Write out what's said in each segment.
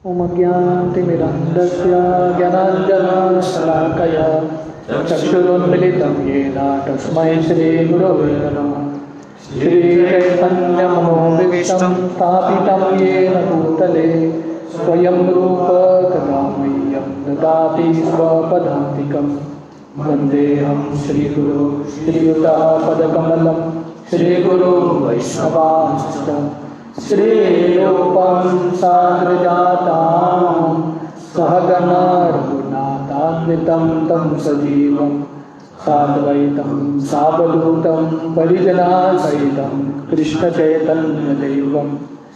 ॐ अज्ञानतिमिरन्धस्य ज्ञानाञ्जनशलाकया चक्षुरुन्मिलितं येन तस्मै श्रीगुरवे नमः। श्रीचैतन्यमनोभीष्टं स्थापितं येन भूतले स्वयं रूप कदा मह्यं ददाति स्वपदान्तिकं। वन्देऽहं श्रीगुरो श्रीयुतापदकमलं श्रीगुरो वैष्णवांश्च श्रीरूपं साग्रजातां सहगणा रघुनाथान्वितं तं सजीवं साद्वैतं सावधूतं परिजनासहितं कृष्णचैतन्यदेवं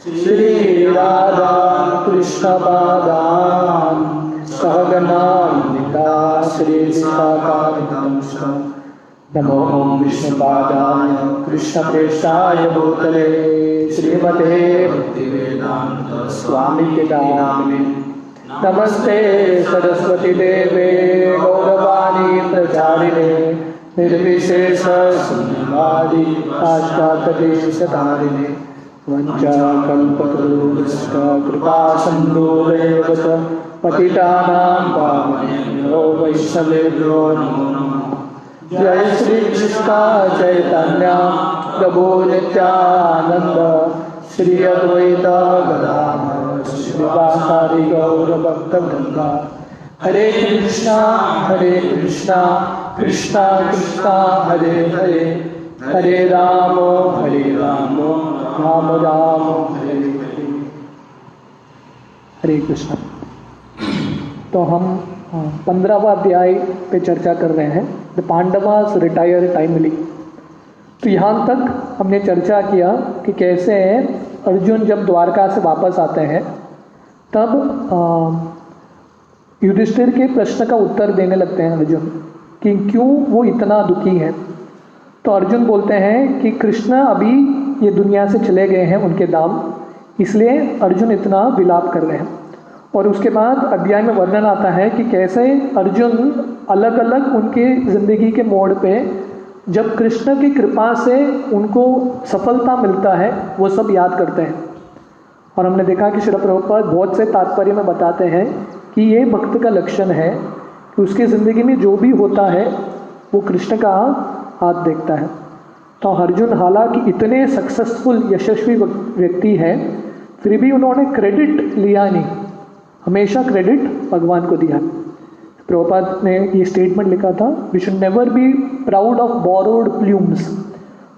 श्रीराधा कृष्णपादान् सहगणान्विता श्रीविशाखान्वितंश्च। नमो विष्णुपादाय कृष्णप्रेष्ठाय भूतले श्रीमते भक्तिवेदान्त स्वामी नामिने। नमस्ते सरस्वती देवे गौरवाणी प्रचारिणे निर्विशेष शून्यवादी पाश्चात्यदेशधारिणे। वञ्चाकल्पतरुश्च कृपा सिन्धुरेव च पतितानां पावनेभ्यो वैष्णवेभ्यो नमो नमः। जय श्री कृष्ण चैतन्य प्रभु नित्यानंद श्री अद्वैत गदाधर श्रीवासादि गौर भक्तवृंद। हरे कृष्णा कृष्णा कृष्णा हरे हरे हरे राम राम राम हरे हरे। हरे कृष्ण। तो हम 15वां अध्याय पे चर्चा कर रहे हैं, द पांडवास रिटायर टाइमली। तो यहाँ तक हमने चर्चा किया कि कैसे अर्जुन जब द्वारका से वापस आते हैं तब युधिष्ठिर के प्रश्न का उत्तर देने लगते हैं अर्जुन कि क्यों वो इतना दुखी है। तो अर्जुन बोलते हैं कि कृष्ण अभी ये दुनिया से चले गए हैं उनके धाम, इसलिए अर्जुन इतना विलाप कर रहे हैं। और उसके बाद अध्याय में वर्णन आता है कि कैसे अर्जुन अलग अलग उनके ज़िंदगी के मोड़ पे जब कृष्ण की कृपा से उनको सफलता मिलता है वो सब याद करते हैं। और हमने देखा कि श्रील प्रभुपाद बहुत से तात्पर्य में बताते हैं कि ये भक्त का लक्षण है कि उसकी ज़िंदगी में जो भी होता है वो कृष्ण का हाथ देखता है। तो अर्जुन हालांकि इतने सक्सेसफुल यशस्वी व्यक्ति हैं, फिर भी उन्होंने क्रेडिट लिया नहीं, हमेशा क्रेडिट भगवान को दिया। प्रभुपाद ने ये स्टेटमेंट लिखा था, we should never be proud of borrowed plumes.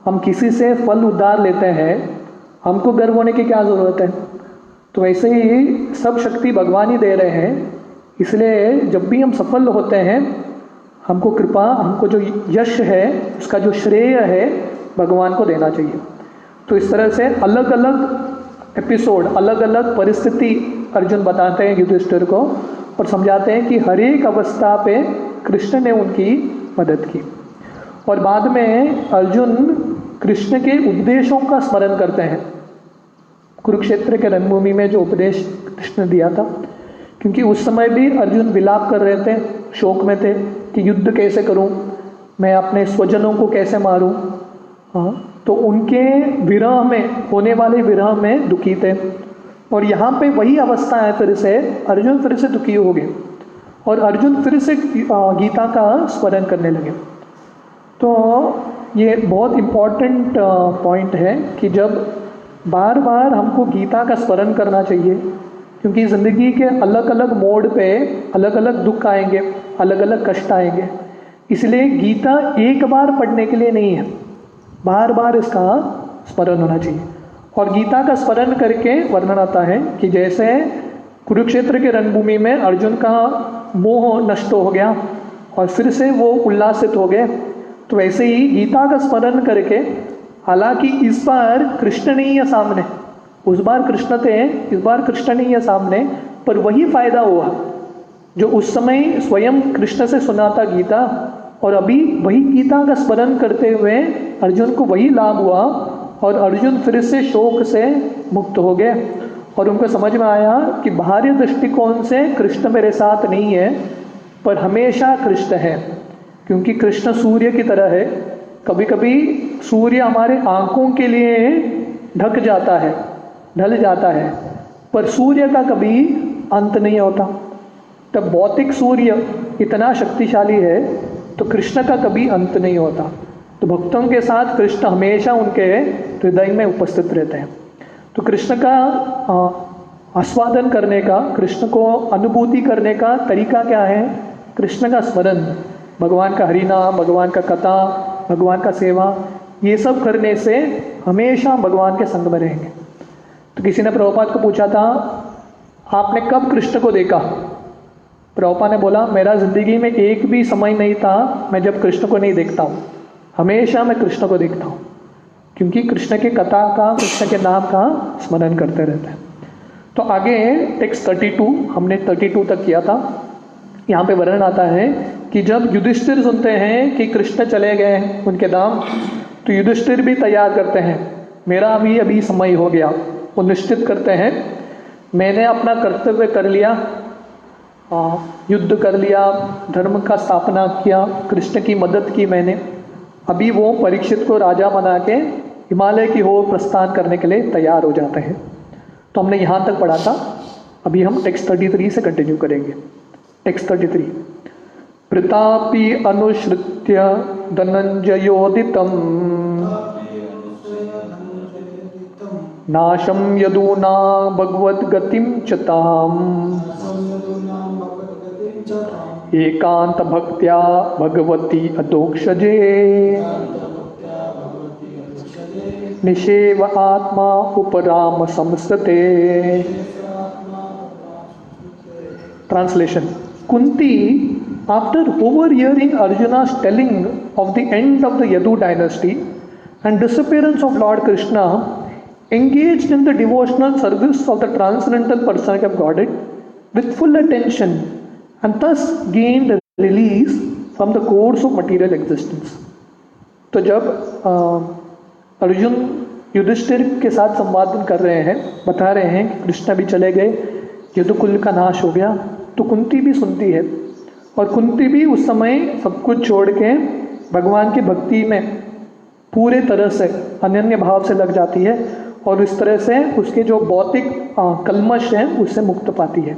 हम किसी से फल उधार लेते हैं, हमको गर्व होने की क्या ज़रूरत है। तो वैसे ही सब शक्ति भगवान ही दे रहे हैं, इसलिए जब भी हम सफल होते हैं हमको कृपा, हमको जो यश है उसका जो श्रेय है भगवान को देना चाहिए। तो इस तरह से अलग अलग एपिसोड, अलग अलग परिस्थिति अर्जुन बताते हैं युधिष्ठिर को और समझाते हैं कि हर एक अवस्था पे कृष्ण ने उनकी मदद की। और बाद में अर्जुन कृष्ण के उपदेशों का स्मरण करते हैं, कुरुक्षेत्र के रणभूमि में जो उपदेश कृष्ण ने दिया था। क्योंकि उस समय भी अर्जुन विलाप कर रहे थे, शोक में थे कि युद्ध कैसे करूं, मैं अपने स्वजनों को कैसे मारूं। हाँ, तो उनके विरह में, होने वाले विरह में दुखी थे। और यहाँ पे वही अवस्था है, फिर से अर्जुन फिर से दुखी हो गए और अर्जुन फिर से गीता का स्मरण करने लगे। तो ये बहुत इम्पॉर्टेंट पॉइंट है कि जब बार बार हमको गीता का स्मरण करना चाहिए, क्योंकि ज़िंदगी के अलग अलग मोड़ पे अलग अलग दुख आएंगे, अलग अलग कष्ट आएंगे। इसलिए गीता एक बार पढ़ने के लिए नहीं है, बार बार इसका स्मरण होना चाहिए। और गीता का स्मरण करके वर्णन आता है कि जैसे कुरुक्षेत्र के रणभूमि में अर्जुन का मोह नष्ट हो गया और फिर से वो उल्लासित हो गए, तो वैसे ही गीता का स्मरण करके, हालांकि इस बार कृष्ण नहीं है सामने, उस बार कृष्ण थे, इस बार कृष्ण नहीं है सामने, पर वही फायदा हुआ जो उस समय स्वयं कृष्ण से सुना था गीता, और अभी वही गीता का स्मरण करते हुए अर्जुन को वही लाभ हुआ और अर्जुन फिर से शोक से मुक्त हो गए। और उनको समझ में आया कि बाहरी दृष्टिकोण से कृष्ण मेरे साथ नहीं है, पर हमेशा कृष्ण है, क्योंकि कृष्ण सूर्य की तरह है। कभी कभी सूर्य हमारे आंखों के लिए ढक जाता है, ढल जाता है, पर सूर्य का कभी अंत नहीं होता। तब भौतिक सूर्य इतना शक्तिशाली है तो कृष्ण का कभी अंत नहीं होता। तो भक्तों के साथ कृष्ण हमेशा उनके हृदय में उपस्थित रहते हैं। तो कृष्ण का आस्वादन करने का, कृष्ण को अनुभूति करने का तरीका क्या है? कृष्ण का स्मरण, भगवान का हरिनाम, भगवान का कथा, भगवान का सेवा, ये सब करने से हमेशा भगवान के संग में रहेंगे। तो किसी ने प्रभुपाद को पूछा था, आपने कब कृष्ण को देखा? प्रभुपाद ने बोला, मेरा जिंदगी में एक भी समय नहीं था मैं जब कृष्ण को नहीं देखता हूँ, हमेशा मैं कृष्ण को देखता हूँ, क्योंकि कृष्ण के कथा का, कृष्ण के नाम का स्मरण करते रहते हैं। तो आगे टेक्स्ट 32, हमने 32 तक किया था। यहाँ पे वर्णन आता है कि जब युधिष्ठिर सुनते हैं कि कृष्ण चले गए उनके धाम, तो युधिष्ठिर भी तैयार करते हैं, मेरा भी अभी समय हो गया। वो निश्चित करते हैं, मैंने अपना कर्तव्य कर लिया, युद्ध कर लिया, धर्म का स्थापना किया, कृष्ण की मदद की मैंने, अभी वो परीक्षित को राजा बना के हिमालय की ओर प्रस्थान करने के लिए तैयार हो जाते हैं। तो हमने यहाँ तक पढ़ा था। अभी हम टेक्स्ट 33 से कंटिन्यू करेंगे। टेक्स्ट 33, प्रतापी अनुश्रित्य धनंजयोदितं नाशं यदूना भगवद्गतिं च ताम् एकांत भक्त्या भगवती अदोक्षजे निषेव आत्मा उपराम संस्ते। Translation. Kunti, after overhearing Arjuna's telling of the end of the Yadu dynasty and disappearance of Lord Krishna, engaged in the devotional service of the transcendental personality of Godhead with full attention and thus gained release from the course of material existence. तो जब अर्जुन युधिष्ठिर के साथ संवाद कर रहे हैं, बता रहे हैं कि कृष्ण भी चले गए, यदुकुल का नाश हो गया, तो कुंती भी सुनती है। और कुंती भी उस समय सब कुछ छोड़ के भगवान की भक्ति में पूरे तरह से अनन्य भाव से लग जाती है और इस तरह से उसके जो भौतिक कल्मश हैं उससे मुक्त पाती है।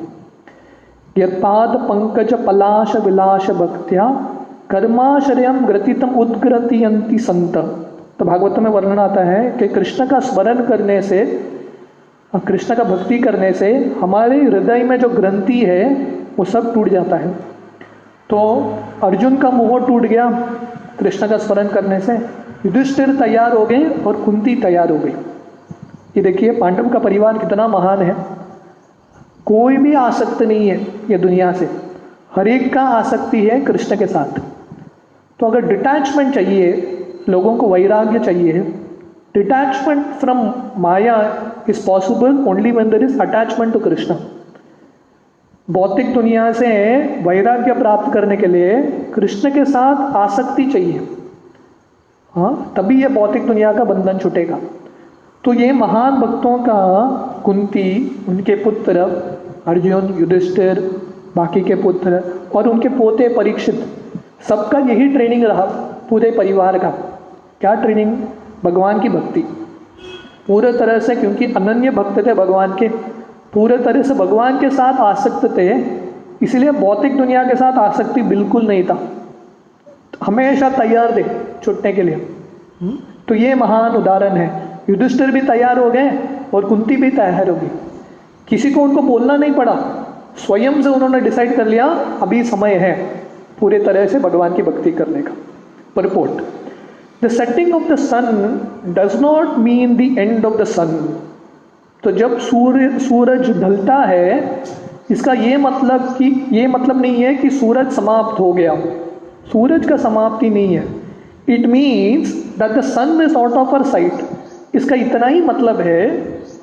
यत्पाद पंकज पलाश विलास भक्त्या कर्माश्रयम ग्रथितम उद्ग्रतियंति संत। तो भागवत में वर्णन आता है कि कृष्ण का स्मरण करने से, कृष्ण का भक्ति करने से हमारे हृदय में जो ग्रंथि है वो सब टूट जाता है। तो अर्जुन का मोह टूट गया कृष्ण का स्मरण करने से, युधिष्ठिर तैयार हो गए और कुंती तैयार हो गई। ये देखिए पांडव का परिवार कितना महान है, कोई भी आसक्त नहीं है ये दुनिया से, हर एक का आसक्ति है कृष्ण के साथ। तो अगर डिटैचमेंट चाहिए, लोगों को वैराग्य चाहिए, detachment from maya is possible only when there is attachment to Krishna. भौतिक दुनिया से वैराग्य प्राप्त करने के लिए कृष्ण के साथ आसक्ति चाहिए, हाँ, तभी ये भौतिक दुनिया का बंधन छूटेगा। तो ये महान भक्तों का कुंती, उनके पुत्र अर्जुन, युधिष्ठिर, बाकी के पुत्र और उनके पोते परीक्षित, सबका यही ट्रेनिंग रहा पूरे परिवार का। क्या ट्रेनिंग? भगवान की भक्ति पूरे तरह से, क्योंकि अनन्य भक्त थे भगवान के, पूरे तरह से भगवान के साथ आसक्त थे, इसलिए भौतिक दुनिया के साथ आसक्ति बिल्कुल नहीं था, हमेशा तैयार थे छूटने के लिए। तो ये महान उदाहरण है। युधिष्ठिर भी तैयार हो गए और कुंती भी तैयार हो गई, किसी को उनको बोलना नहीं पड़ा, स्वयं से उन्होंने डिसाइड कर लिया अभी समय है पूरे तरह से भगवान की भक्ति करने का। Purport, the setting of the sun does not mean the end of the sun. तो जब सूरज ढलता है, इसका ये मतलब नहीं है कि सूरज समाप्त हो गया, सूरज का समाप्ति नहीं है। It means that the sun is out of our sight. इसका इतना ही मतलब है,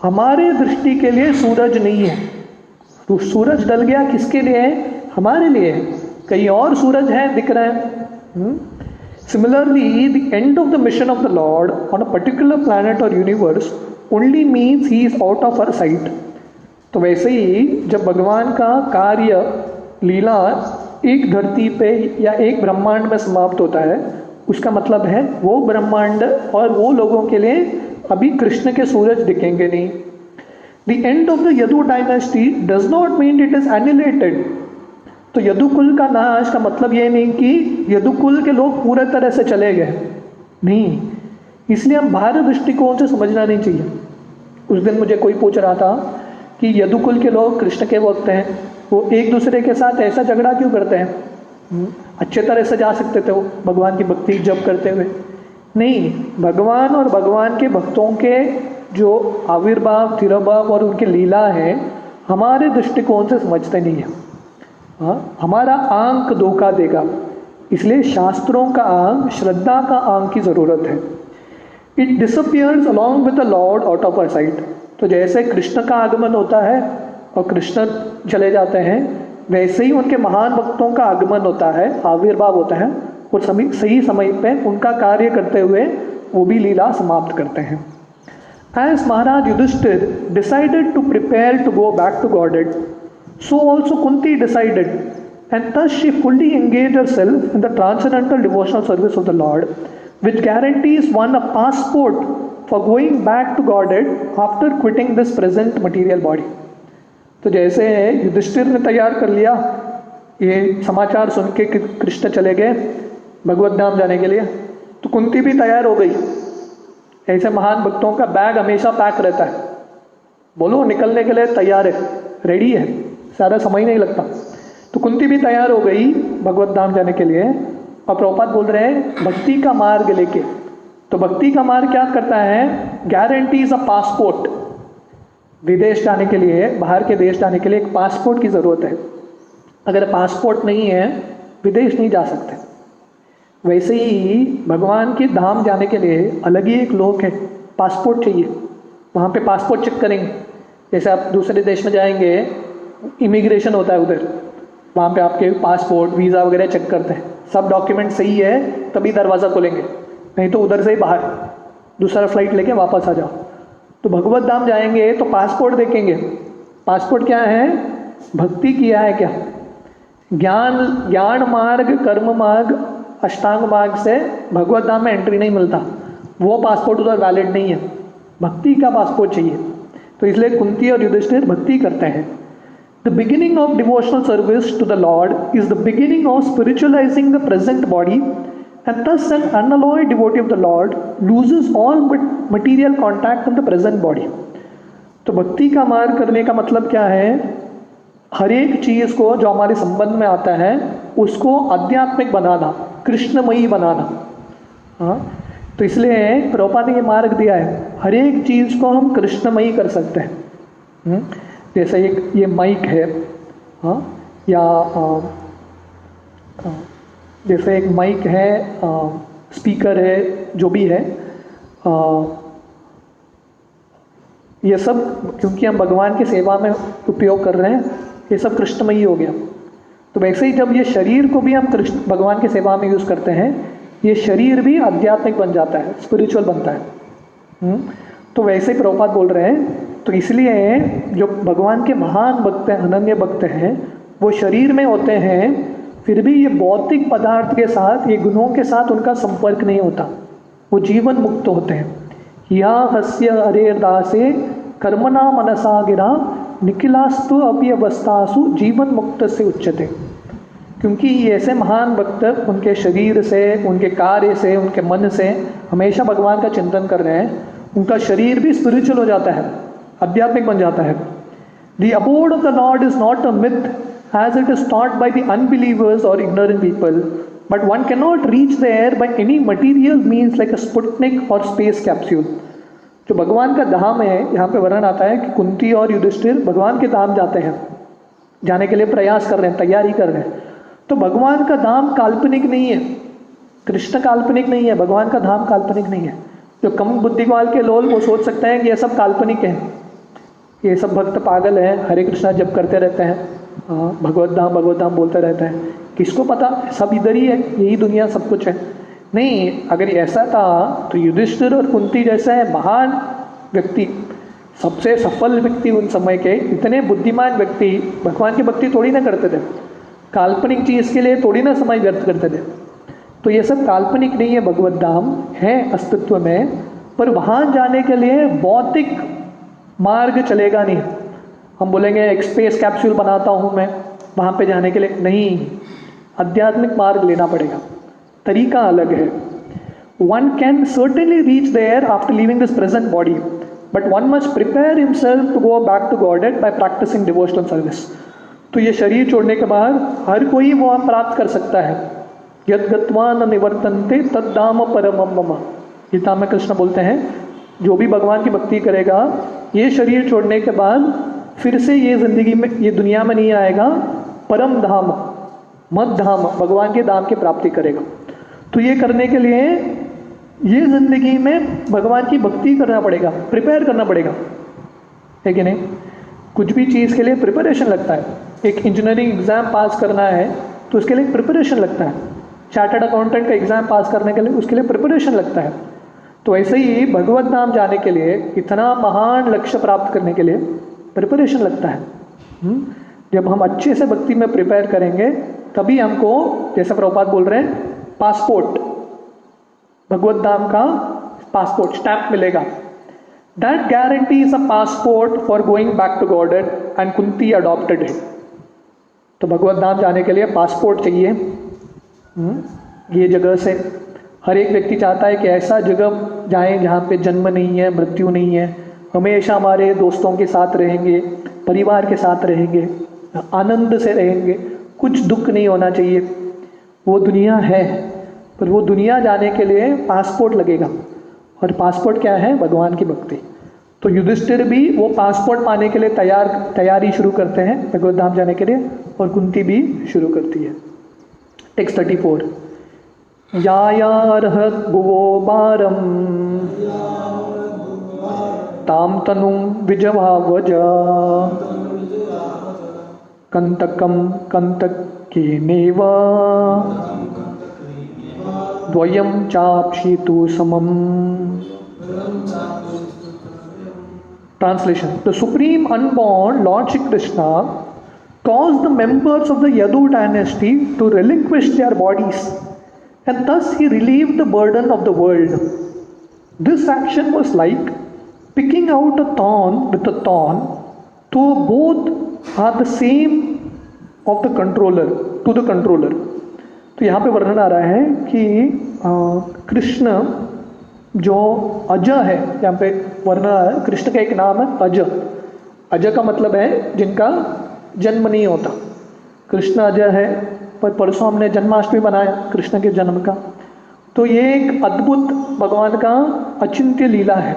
हमारे दृष्टि के लिए सूरज नहीं है। तो सूरज ढल गया किसके लिए है? हमारे लिए है। कहीं और सूरज है दिख रहा है। Similarly, the end of the mission of the Lord on a particular planet or universe only means he is out of our sight. तो वैसे ही जब भगवान का कार्य लीला एक धरती पे या एक ब्रह्मांड में समाप्त होता है, उसका मतलब है वो ब्रह्मांड और वो लोगों के लिए अभी कृष्ण के सूरज दिखेंगे नहीं। The end of the Yadu dynasty does not mean it is annihilated. तो यदुकुल का नाश का मतलब ये नहीं कि यदुकुल के लोग पूरे तरह से चले गए, नहीं। इसलिए हम बाहरी दृष्टिकोण से समझना नहीं चाहिए। उस दिन मुझे कोई पूछ रहा था कि यदुकुल के लोग कृष्ण के भक्त हैं, वो एक दूसरे के साथ ऐसा झगड़ा क्यों करते हैं? अच्छे तरह से जा सकते थे वो भगवान की भक्ति जप करते हुए। नहीं, भगवान और भगवान के भक्तों के जो आविर्भाव, तिरोभाव और उनकी लीला है, हमारे दृष्टिकोण से समझते नहीं है। हमारा आंक धोखा देगा। इसलिए शास्त्रों का आंक, श्रद्धा का आंक की ज़रूरत है। It disappears along with the lord out of our sight. तो जैसे कृष्ण का आगमन होता है और कृष्ण चले जाते हैं, वैसे ही उनके महान भक्तों का आगमन होता है, आविर्भाव होता है, और सही समय पे उनका कार्य करते हुए वो भी लीला समाप्त करते हैं। As Maharaj Yudhishthir decided to prepare to go back to Godhead, so also Kunti decided, and thus she fully engaged herself in the transcendental devotional service of the Lord, which guarantees one a passport for going back to Godhead after quitting this present material body. तो जैसे युधिष्ठिर ने तैयार कर लिया, ये समाचार सुन के कृष्ण चले गए भगवत धाम जाने के लिए, तो कुंती भी तैयार हो गई। ऐसे महान भक्तों का बैग हमेशा पैक रहता है, बोलो निकलने के लिए तैयार है, रेडी है, ज़्यादा समय नहीं लगता। तो कुंती भी तैयार हो गई भगवत धाम जाने के लिए। और प्रभुपाद बोल रहे हैं भक्ति का मार्ग लेके। तो भक्ति का मार्ग क्या करता है? Guarantees a passport. विदेश जाने के लिए, बाहर के देश जाने के लिए एक पासपोर्ट की ज़रूरत है। अगर पासपोर्ट नहीं है, विदेश नहीं जा सकते। वैसे ही भगवान के धाम जाने के लिए अलग ही एक लोक है, पासपोर्ट चाहिए। वहाँ पे पासपोर्ट चेक करेंगे। जैसे आप दूसरे देश में जाएंगे, इमिग्रेशन होता है उधर, वहाँ पे आपके पासपोर्ट, वीज़ा वगैरह चेक करते हैं, सब डॉक्यूमेंट सही है तभी दरवाज़ा खोलेंगे, नहीं तो उधर से ही बाहर दूसरा फ्लाइट लेके वापस आ जाओ। तो भगवत धाम जाएंगे तो पासपोर्ट देखेंगे। पासपोर्ट क्या है? भक्ति किया है क्या? ज्ञान मार्ग, कर्म मार्ग, अष्टांग मार्ग से भगवत धाम में एंट्री नहीं मिलता, वो पासपोर्ट उधर वैलिड नहीं है। भक्ति का पासपोर्ट चाहिए। तो इसलिए कुंती और युधिष्ठिर भक्ति करते हैं। The beginning of devotional service to the Lord is the beginning of spiritualising the present body, and thus an unalloyed devotee of the Lord loses all material contact with the present body. तो भक्ति का मार्ग करने का मतलब क्या है? हर एक चीज़ को जो हमारे संबंध में आता है उसको आध्यात्मिक बनाना, कृष्णमयी बनाना। हाँ, तो इसलिए प्रभुपाद ने ये मार्ग दिया है, हर एक चीज़ को हम कृष्णमयी कर सकते हैं। जैसे एक ये माइक है, हाँ, या जैसे एक माइक है, स्पीकर है, जो भी है, ये सब क्योंकि हम भगवान की सेवा में उपयोग कर रहे हैं, ये सब कृष्णमयी हो गया। तो वैसे ही जब ये शरीर को भी हम भगवान की सेवा में यूज़ करते हैं, ये शरीर भी आध्यात्मिक बन जाता है, स्पिरिचुअल बनता है। तो वैसे ही प्रभुपाद बोल रहे हैं। तो इसलिए जो भगवान के महान भक्त हैं, अनन्य भक्त हैं, वो शरीर में होते हैं, फिर भी ये भौतिक पदार्थ के साथ, ये गुणों के साथ उनका संपर्क नहीं होता, वो जीवन मुक्त होते हैं। या हस्य हरे दासे कर्मणा मनसा गिरा निखिलास्तु अव्यवस्थासु जीवन मुक्त से उच्चते। क्योंकि ये ऐसे महान भक्त उनके शरीर से, उनके कार्य से, उनके मन से हमेशा भगवान का चिंतन कर रहे हैं, उनका शरीर भी स्पिरिचुअल हो जाता है, आध्यात्मिक बन जाता है। The abode of the Lord is not a myth as it is taught by the unbelievers or ignorant people, but one cannot reach there by any material means like a Sputnik or space capsule. जो भगवान का धाम है, यहाँ पे वर्णन आता है कि कुंती और युधिष्ठिर भगवान के धाम जाते हैं, जाने के लिए प्रयास कर रहे हैं, तैयारी कर रहे हैं। तो भगवान का धाम काल्पनिक नहीं है, कृष्ण काल्पनिक नहीं है, भगवान का धाम काल्पनिक नहीं है। जो कम बुद्धि वाले लोग वो सोच सकते हैं कि ये सब काल्पनिक है, ये सब भक्त पागल हैं, हरे कृष्णा जप करते रहते हैं, भगवत धाम बोलते रहते हैं, किसको पता सब इधर ही है, यही दुनिया सब कुछ है। नहीं, अगर ऐसा था तो युधिष्ठिर और कुंती जैसे महान व्यक्ति, सबसे सफल व्यक्ति उन समय के, इतने बुद्धिमान व्यक्ति भगवान की भक्ति थोड़ी ना करते थे, काल्पनिक चीज़ के लिए थोड़ी ना समय व्यर्थ करते थे। तो ये सब काल्पनिक नहीं है, भगवत धाम है अस्तित्व में, पर वहाँ जाने के लिए भौतिक मार्ग चलेगा नहीं। हम बोलेंगे एक स्पेस कैप्सूल बनाता हूँ मैं वहाँ पे जाने के लिए, नहीं, आध्यात्मिक मार्ग लेना पड़ेगा, तरीका अलग है। One can certainly reach there after leaving this present body, but one must prepare himself to go back to Godhead by practicing devotional service. तो ये शरीर छोड़ने के बाद हर कोई वो प्राप्त कर सकता है। यद गत्वा न निवर्तन्ते तद्धाम परमम मम, गीता में कृष्ण बोलते हैं जो भी भगवान की भक्ति करेगा ये शरीर छोड़ने के बाद फिर से ये जिंदगी में, ये दुनिया में नहीं आएगा, परम धाम, मध्य धाम, भगवान के धाम की प्राप्ति करेगा। तो ये करने के लिए ये जिंदगी में भगवान की भक्ति करना पड़ेगा, प्रिपेयर करना पड़ेगा, है कि नहीं? कुछ भी चीज़ के लिए प्रिपरेशन लगता है। एक इंजीनियरिंग एग्ज़ाम पास करना है तो उसके लिए प्रिपरेशन लगता है। चार्टर्ड अकाउंटेंट का एग्ज़ाम पास करने के लिए उसके लिए प्रिपरेशन लगता है। तो ऐसे ही भगवत धाम जाने के लिए, इतना महान लक्ष्य प्राप्त करने के लिए प्रिपरेशन लगता है। जब हम अच्छे से भक्ति में प्रिपेयर करेंगे तभी हमको, जैसे प्रभुपाद बोल रहे हैं, पासपोर्ट, भगवत धाम का पासपोर्ट स्टैम्प मिलेगा। That guarantees a passport for going back to godhead and Kunti adopted है। तो भगवत धाम जाने के लिए पासपोर्ट चाहिए। ये जगह से हर एक व्यक्ति चाहता है कि ऐसा जगह जाएं जहाँ पे जन्म नहीं है, मृत्यु नहीं है, हमेशा हमारे दोस्तों के साथ रहेंगे, परिवार के साथ रहेंगे, आनंद से रहेंगे, कुछ दुख नहीं होना चाहिए। वो दुनिया है, पर वो दुनिया जाने के लिए पासपोर्ट लगेगा, और पासपोर्ट क्या है? भगवान की भक्ति। तो युधिष्ठिर भी वो पासपोर्ट पाने के लिए तैयारी शुरू करते हैं भगवत धाम जाने के लिए, और कुंती भी शुरू करती है। टेक्स्ट 34, यायार्हत भुवो बारम ताम तनुं विजवावज कंतकम कंतकेनेव द्वयम चाप्शितु समम। Translation: The Supreme Unborn Lord Shri Krishna caused the members of the Yadu dynasty to relinquish their bodies, and thus he relieved the burden of the world. This action was like picking out a thorn with a thorn, though both are the same of the controller to the controller. तो यहाँ पे वर्णन आ रहा है कि कृष्ण जो अज है, यहाँ पे वर्णन आ रहा है, कृष्ण का एक नाम है अज। अज का मतलब है जिनका जन्म नहीं होता। कृष्ण अज है, पर परसों हमने जन्माष्टमी बनाया कृष्ण के जन्म का। तो ये एक अद्भुत भगवान का अचिंत्य लीला है।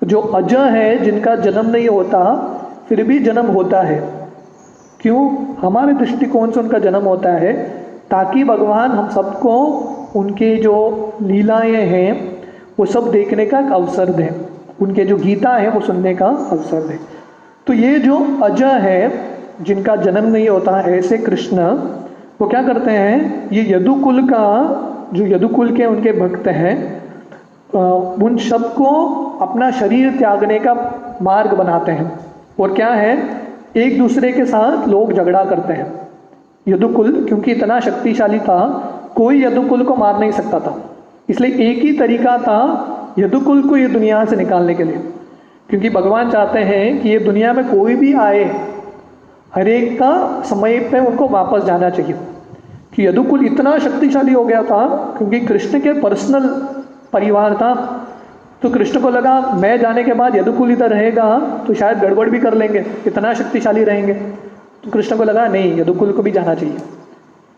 जो अज है, जिनका जन्म नहीं होता फिर भी जन्म होता है। क्यों? हमारे दृष्टिकोण से उनका जन्म होता है ताकि भगवान हम सबको उनके जो लीलाएं हैं वो सब देखने का अवसर दें, उनके जो गीता है वो सुनने का अवसर दें। तो ये जो अज है, जिनका जन्म नहीं होता, ऐसे कृष्ण वो क्या करते हैं, ये यदुकुल का, जो यदुकुल के उनके भक्त हैं, उन सबको अपना शरीर त्यागने का मार्ग बनाते हैं। और क्या है, एक दूसरे के साथ लोग झगड़ा करते हैं। यदुकुल क्योंकि इतना शक्तिशाली था, कोई यदुकुल को मार नहीं सकता था, इसलिए एक ही तरीका था यदुकुल को ये दुनिया से निकालने के लिए। क्योंकि भगवान चाहते हैं कि ये दुनिया में कोई भी आए, हर एक का समय पे उनको वापस जाना चाहिए। कि यदुकुल इतना शक्तिशाली हो गया था क्योंकि कृष्ण के पर्सनल परिवार था। तो कृष्ण को लगा मैं जाने के बाद यदुकुल इधर रहेगा तो शायद गड़बड़ भी कर लेंगे, इतना शक्तिशाली रहेंगे। तो कृष्ण को लगा नहीं, यदुकुल को भी जाना चाहिए।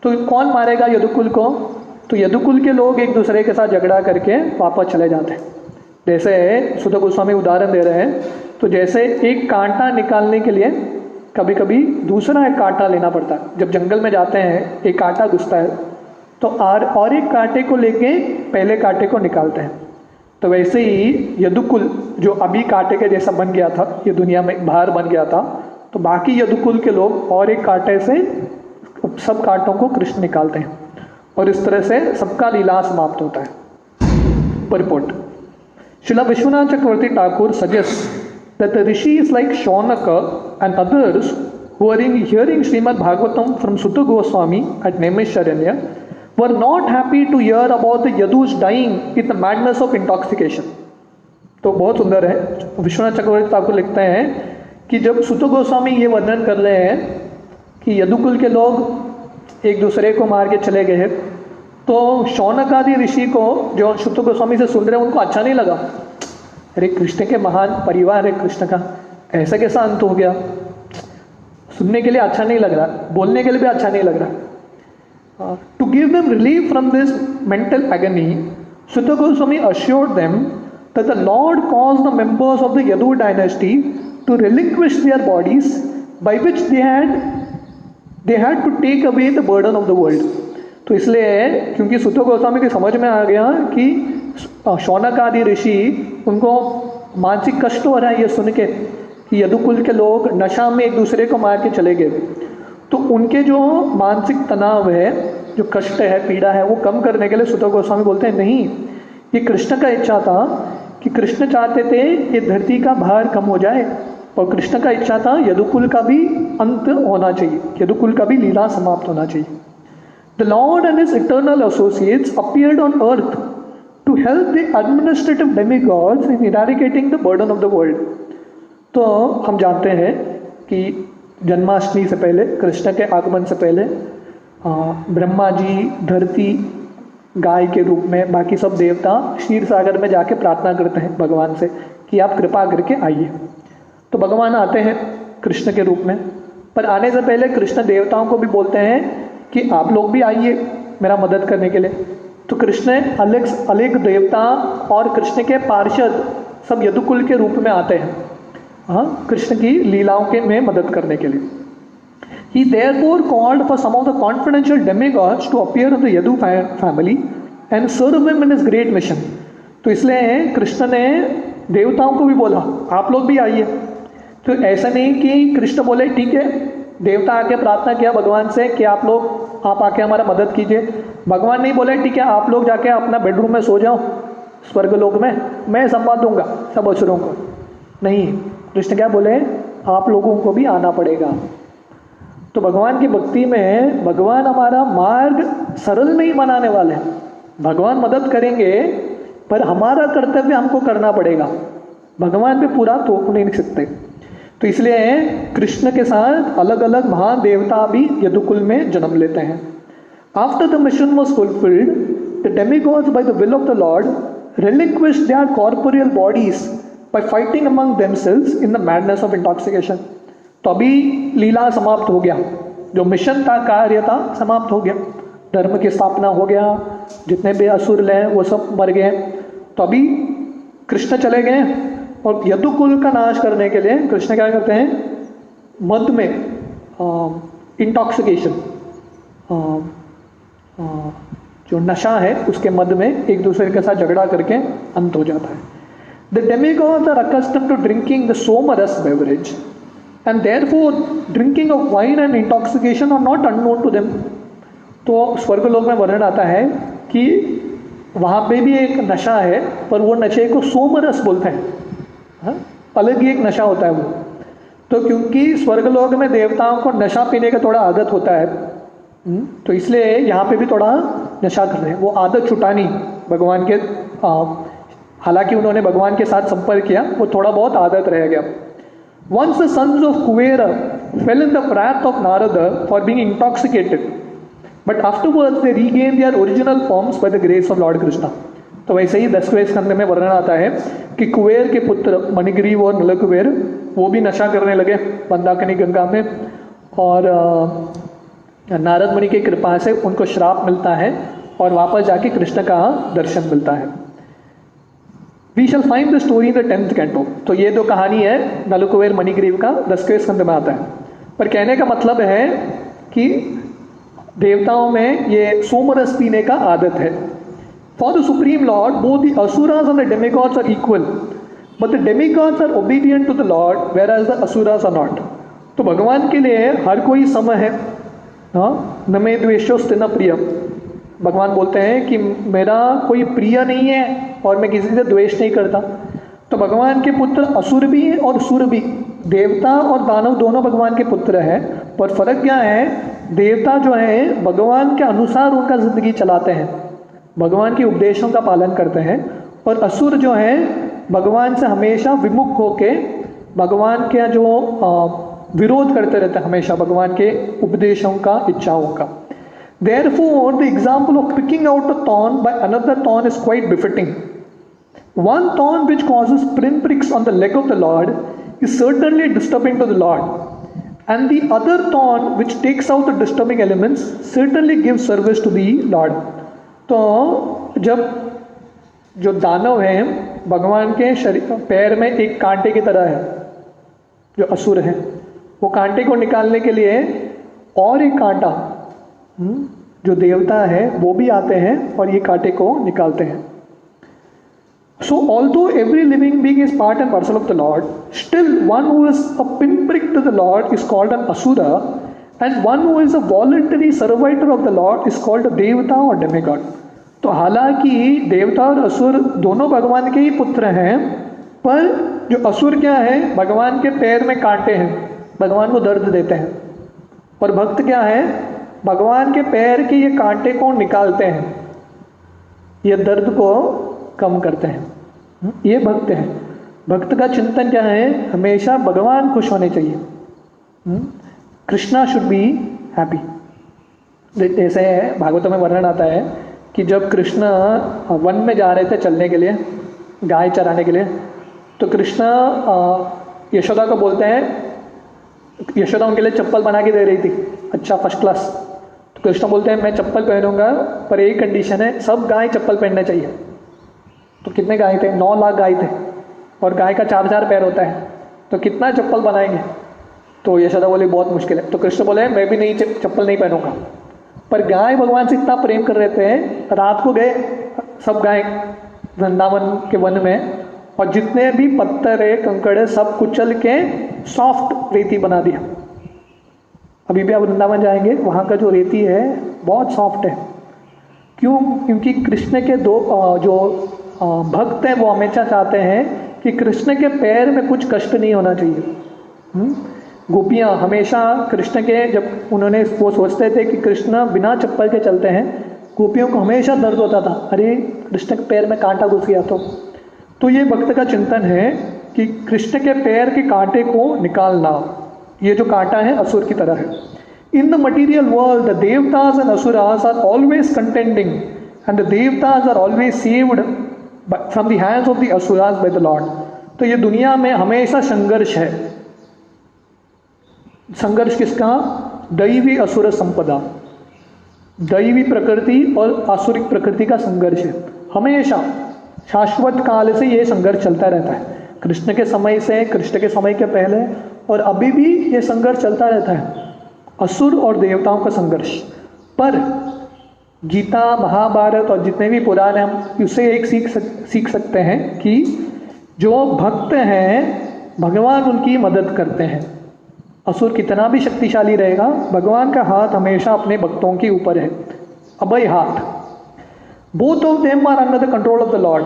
तो कौन मारेगा यदुकुल को? तो यदुकुल के लोग एक दूसरे के साथ झगड़ा करके वापस चले जाते हैं। जैसे सुत गोस्वामी उदाहरण दे रहे हैं, तो जैसे एक कांटा निकालने के लिए कभी कभी दूसरा एक कांटा लेना पड़ता है। जब जंगल में जाते हैं, एक कांटा घुसता है तो और एक कांटे को लेके पहले कांटे को निकालते हैं। तो वैसे ही यदुकुल जो अभी कांटे के जैसा बन गया था, ये दुनिया में बाहर बन गया था, तो बाकी यदुकुल के लोग और एक कांटे से सब कांटों को कृष्ण निकालते हैं, और इस तरह से सबका लीला समाप्त होता है। परिपोर्ट: Srila Vishwanath Chakravarti Thakur suggests that the rishis like Shaunaka and others who are hearing Srimad Bhagavatam from Sutta Goswami at Naimisharanya were not happy to hear about the Yadus dying in the madness of intoxication. तो बहुत सुंदर है। विश्वनाथ चक्रवर्ती ठाकुर लिखते हैं कि जब सुत गोस्वामी ये वर्णन कर रहे हैं कि यदुकुल के लोग एक दूसरे को मार के चले गए, तो शौनक आदि ऋषि को जो सुत गोस्वामी से सुन रहे हैं उनको अच्छा नहीं लगा। अरे कृष्ण के महान परिवार है कृष्ण का, ऐसा कैसा अंत हो गया? सुनने के लिए अच्छा नहीं लग रहा, बोलने के लिए भी अच्छा नहीं लग रहा। To give them relief from this mental agony, Suta Goswami assured them that the Lord caused the members of the Yadu dynasty to relinquish their bodies, by which they had to take away the burden of the world. तो इसलिए क्योंकि सुत गोस्वामी की समझ में आ गया कि शौनक आदि ऋषि उनको मानसिक कष्ट हो रहा है ये सुन के कि यदुकुल के लोग नशा में एक दूसरे को मार के चले गए, तो उनके जो मानसिक तनाव है, जो कष्ट है, पीड़ा है, वो कम करने के लिए सुत गोस्वामी बोलते हैं नहीं, ये कृष्ण का इच्छा था कि कृष्ण चाहते थे ये धरती का भार कम हो जाए, और कृष्ण का इच्छा था यदुकुल का भी अंत होना चाहिए, यदुकुल का भी लीला समाप्त होना चाहिए। The lord and his eternal associates appeared on earth to help the administrative demigods in eradicating the burden of the world. तो हम जानते हैं कि जन्माष्टमी से पहले, कृष्ण के आगमन से पहले ब्रह्मा जी धरती, गाय के रूप में बाकी सब देवता क्षीर सागर में जाके प्रार्थना करते हैं भगवान से कि आप कृपा करके आइए। तो भगवान आते हैं कृष्ण के रूप में, पर आने से पहले कृष्ण देवताओं को भी बोलते हैं कि आप लोग भी आइए मेरा मदद करने के लिए। तो कृष्ण अलग देवता और कृष्ण के पार्षद सब यदुकुल के रूप में आते हैं, हाँ, कृष्ण की लीलाओं के में मदद करने के लिए। He therefore called for some of the confidential demigods to appear in the Yadu family and serve him in his great mission. तो इसलिए कृष्ण ने देवताओं को भी बोला आप लोग भी आइए। तो ऐसा नहीं कि कृष्ण बोले ठीक है, देवता आके प्रार्थना किया भगवान से कि आप आके हमारा मदद कीजिए। भगवान नहीं बोले ठीक है आप लोग जाके अपना बेडरूम में सो जाओ स्वर्गलोक में, मैं संभाल दूंगा सब असुरों को। नहीं, कृष्ण क्या बोले, आप लोगों को भी आना पड़ेगा। तो भगवान की भक्ति में भगवान हमारा मार्ग सरल नहीं बनाने वाले हैं, भगवान मदद करेंगे पर हमारा कर्तव्य हमको करना पड़ेगा, भगवान पे पूरा थोप नहीं सकते। तो इसलिए कृष्ण के साथ अलग अलग महान देवता भी यदुकुल में जन्म लेते हैं। After the mission was fulfilled, the demigods by the will of the Lord relinquished their corporeal bodies by fighting among themselves in the madness of intoxication. तो अभी लीला समाप्त हो गया, जो मिशन था, कार्य था, समाप्त हो गया, धर्म की स्थापना हो गया, जितने भी असुर ले वो सब मर गए। तो अभी कृष्ण चले गए और यदुकुल का नाश करने के लिए कृष्ण क्या करते हैं, मद में इंटॉक्सिकेशन, जो नशा है उसके मद में एक दूसरे के साथ झगड़ा करके अंत हो जाता है। The demigods are accustomed to drinking the somras beverage and therefore drinking of wine and intoxication are not unknown to them. तो स्वर्गलोक में वर्णन आता है कि वहाँ पे भी एक नशा है, पर वो नशे को सोमरस बोलते हैं, हाँ? अलग ही एक नशा होता है वो। तो क्योंकि स्वर्गलोक में देवताओं को नशा पीने का थोड़ा आदत होता है, तो इसलिए यहाँ पे भी थोड़ा नशा कर रहे हैं, वो आदत छुटानी भगवान के, हालांकि उन्होंने भगवान के साथ संपर्क किया, वो थोड़ा बहुत आदत रह गया। Once the sons of Kuvera fell in the wrath of Narada for being intoxicated, but afterwards they regained their original forms by the grace of Lord Krishna. तो वैसे ही 10वें स्कंद में वर्णन आता है कि कुबेर के पुत्र मणिग्रीव और नलकुबेर वो भी नशा करने लगे मंदाकिनी गंगा में, और नारद मुनि की कृपा से उनको श्राप मिलता है और वापस जाके कृष्ण का दर्शन मिलता है। We shall find the story in the 10th canto. तो ये दो कहानी है नलकुबेर मणिग्रीव का 10वें स्कंद में आता है। पर कहने का मतलब है कि देवताओं में ये सोमरस पीने का आदत है। For the supreme lord, both the asuras and the demigods are equal, but the demigods are obedient to the lord, whereas the asuras are not. तो भगवान के लिए हर कोई सम है, हाँ, न मे द्वेषोस्ति न प्रियम। भगवान बोलते हैं कि मेरा कोई प्रिय नहीं है और मैं किसी से द्वेष नहीं करता। तो भगवान के पुत्र असुर भी हैं और सुर भी, देवता और दानव दोनों भगवान के पुत्र हैं, पर फर्क क्या है, देवता जो है भगवान के अनुसार उनका जिंदगी चलाते हैं, भगवान के उपदेशों का पालन करते हैं, और असुर जो है भगवान से हमेशा विमुख होके भगवान के जो विरोध करते रहते हैं हमेशा भगवान के उपदेशों का, इच्छाओं का। Therefore, the example of picking out a thorn by another thorn is quite befitting. One thorn which causes pinpricks on the leg of the Lord is certainly disturbing to the Lord, and the other thorn which takes out the disturbing elements certainly gives service to the Lord. तो जब जो दानव हैं भगवान के शरीर पैर में एक कांटे की तरह है, जो असुर हैं, वो कांटे को निकालने के लिए और एक कांटा जो देवता है वो भी आते हैं और ये कांटे को निकालते हैं। So although every living being is part and parcel of the Lord, still one who is a pinprick to the Lord is called an asura, and one who is a voluntary servitor of the Lord is called a devata or demigod. तो हालांकि देवता और असुर दोनों भगवान के ही पुत्र हैं, पर जो असुर क्या है, भगवान के पैर में कांटे हैं, भगवान को दर्द देते हैं, और भक्त क्या है, भगवान के पैर के ये कांटे को निकालते हैं, ये दर्द को कम करते हैं। ये भक्त है। भक्त का चिंतन क्या है, हमेशा भगवान खुश होने चाहिए। Krishna should be happy. जैसे भागवत में वर्णन आता है कि जब कृष्ण वन में जा रहे थे चलने के लिए, गाय चराने के लिए, तो कृष्ण यशोदा को बोलते हैं, यशोदा उनके लिए चप्पल बना के दे रही थी, अच्छा फर्स्ट क्लास। तो कृष्ण बोलते हैं मैं चप्पल पहनूंगा, पर एक कंडीशन है, सब गाय चप्पल पहनने चाहिए। तो कितने गाय थे? 9 लाख गाय थे, और गाय का 4 पैर होता है, तो कितना चप्पल बनाएंगे? तो यशोदा बोले बहुत मुश्किल है। तो कृष्ण बोले मैं भी नहीं चप्पल नहीं पहनूंगा। पर गाय भगवान से इतना प्रेम कर रहे थे, रात को गए सब गाय वृंदावन के वन में, और जितने भी पत्थर है, कंकड़ है, सब कुचल के सॉफ्ट रेती बना दिया। अभी भी आप वृंदावन जाएंगे, वहाँ का जो रेती है बहुत सॉफ्ट है। क्यों? क्योंकि कृष्ण के जो भक्त हैं वो हमेशा चाहते हैं कि कृष्ण के पैर में कुछ कष्ट नहीं होना चाहिए। गोपियाँ हमेशा कृष्ण के, जब उन्होंने वो सोचते थे कि कृष्ण बिना चप्पल के चलते हैं, गोपियों को हमेशा दर्द होता था, अरे कृष्ण के पैर में कांटा घुस गया। तो ये भक्त का चिंतन है कि कृष्ण के पैर के कांटे को निकालना। ये जो कांटा है असुर की तरह है। In the material world the devatas and asuras are always contending, and the devatas are always saved from the hands of the asuras by the lord. तो ये दुनिया में हमेशा संघर्ष है। संघर्ष किसका? दैवी असुर संपदा, दैवी प्रकृति और आसुरिक प्रकृति का संघर्ष है। हमेशा शाश्वत काल से ये संघर्ष चलता रहता है, कृष्ण के समय से, कृष्ण के समय के पहले, और अभी भी ये संघर्ष चलता रहता है, असुर और देवताओं का संघर्ष। पर गीता, महाभारत और जितने भी पुराण हैं, हम उससे एक सीख सकते हैं कि जो भक्त हैं भगवान उनकी मदद करते हैं। असुर कितना भी शक्तिशाली रहेगा, भगवान का हाथ हमेशा अपने भक्तों के ऊपर है, अभय हाथ। Both of them are under the control of the Lord.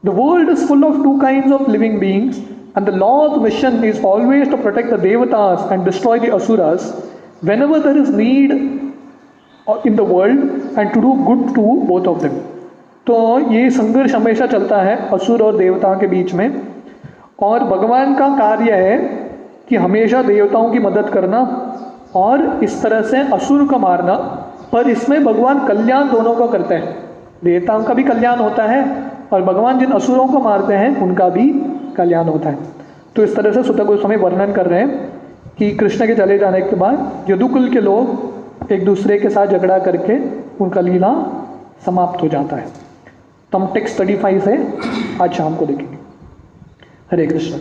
The world is full of 2 kinds of living beings, and the Lord's mission is always to protect the devatas and destroy the asuras whenever there is need in the world, and to do good to both of them. तो ये संघर्ष हमेशा चलता है असुर और देवताओं के बीच में, और भगवान का कार्य है कि हमेशा देवताओं की मदद करना और इस तरह से असुर को मारना। पर इसमें भगवान कल्याण दोनों को करते हैं, देवताओं का भी कल्याण होता है और भगवान जिन असुरों को मारते हैं उनका भी कल्याण होता है। तो इस तरह से सुत गोस्वामी वर्णन कर रहे हैं कि कृष्ण के चले जाने के बाद यदुकुल के लोग एक दूसरे के साथ झगड़ा करके उनका लीला समाप्त हो जाता है। तो हम टेक्स्ट 35 से आज शाम को देखेंगे। हरे कृष्ण।